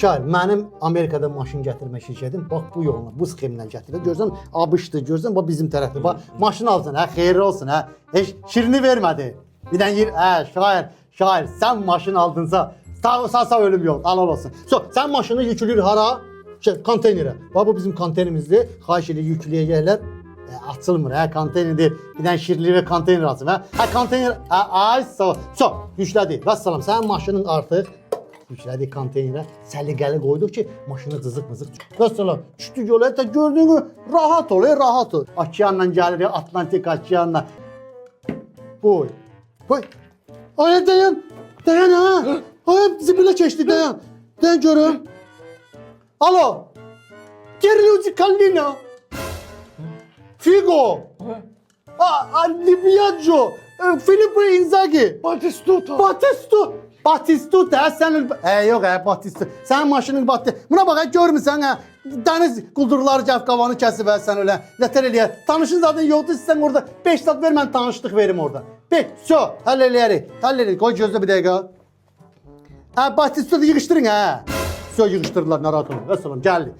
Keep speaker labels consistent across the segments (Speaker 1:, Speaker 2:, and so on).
Speaker 1: Şair, mənim Amerikada maşın gətirmə şirkətim bax bu yolla, bu sxemlə gətirir. Görsən, ABŞ-dır, görsən, bax bizim tərəfdə. Bax, maşın alsan, hə, xeyirli olsun, hə. Heç şirini vermədi. Bir dənə yer, hə, şair, sən maşın aldınsa, sağ ölüm yox, halal olsun. Sən maşını yüklür hara? Konteynerə. Bax, bu bizim konteynerimizdir. Xahiş edir, yükləyəcəklər. Açılmır, hə, konteynerdir. Bir dənə şirli və konteyner alsın, hə. Hə, konteyner, ay, sağ ol. Yüklədi. Vəssalam, sənin maşının artıq yüklədik konteynerə, səliqəli qoyduq ki, maşını cızıq-mızıq. Vəssalam, düşdük yola, hətta gördüyünü rahat ol, rahat ol. Okeanla gəlir, Atlantik okeanla. Boy. Ay, dayan, ha. Ay, zibilə keçdi, dayan. Dayan görüm. Alo. Gianluigi Collina. Figo. Di Biagio. Filippo Inzaghi. Batistuta, sən yox, Batistuta. Sənin maşının batdı. Buna bax, görmüsən, dəniz quldurları cəfqavanı kəsib, sən öyle nətər eləyər. Tanışın zadın yoxdur, sən orada 5 saat ver, mən tanışlıq verim orada. Həll eləyərik. Qoy gözlə bir dəqiqə. Batistuta yığışdırın, yığışdırdılar, narahat olun. Vəssalam, gəlir.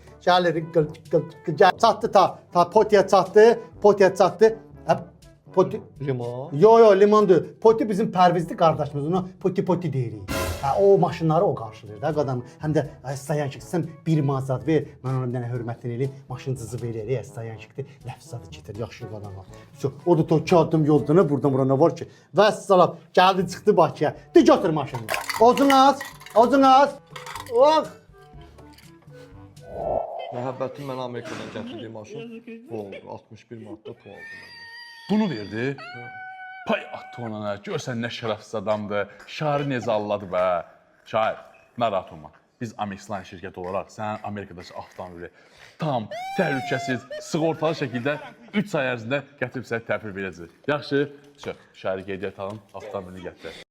Speaker 1: Çatdı ta, potiyə çatdı.
Speaker 2: Limon.
Speaker 1: Yo, limondur. Poti bizim Pərvizli qardaşımız, ona poti deyirik. O maşınları o qarşılayır da qadam. Həm də sayan sən bir mazat ver, mən ona bir dənə hörmətlə eləyim, maşın cızı verək, sayan çıxdı, ləfzadı getir, yaxşı qadamlar. O da to 2 addım yolduğuna buradan bura nə var ki? Vəssalam, gəldi çıxdı Bakıya. De götür maşını. Ozun az. Ox.
Speaker 2: Məhəbbətim mən Amerikadan gətirdiyim maşın bu oldu. 61 manatda bu oldu.
Speaker 3: Bunu verdi. Pay atona, görsən nə şərəfsiz adamdır. Şairi necə alladı bə. Şair, narahat olma. Biz Amerikan şirkəti olaraq sənin Amerikadakı avtomobili tam təhlükəsiz, sığortalı şəkildə 3 ay ərzində gətirib sənə təhvil verəcəyik. Yaxşı, şairi qeydiyyat alın, avtomobilini gətir.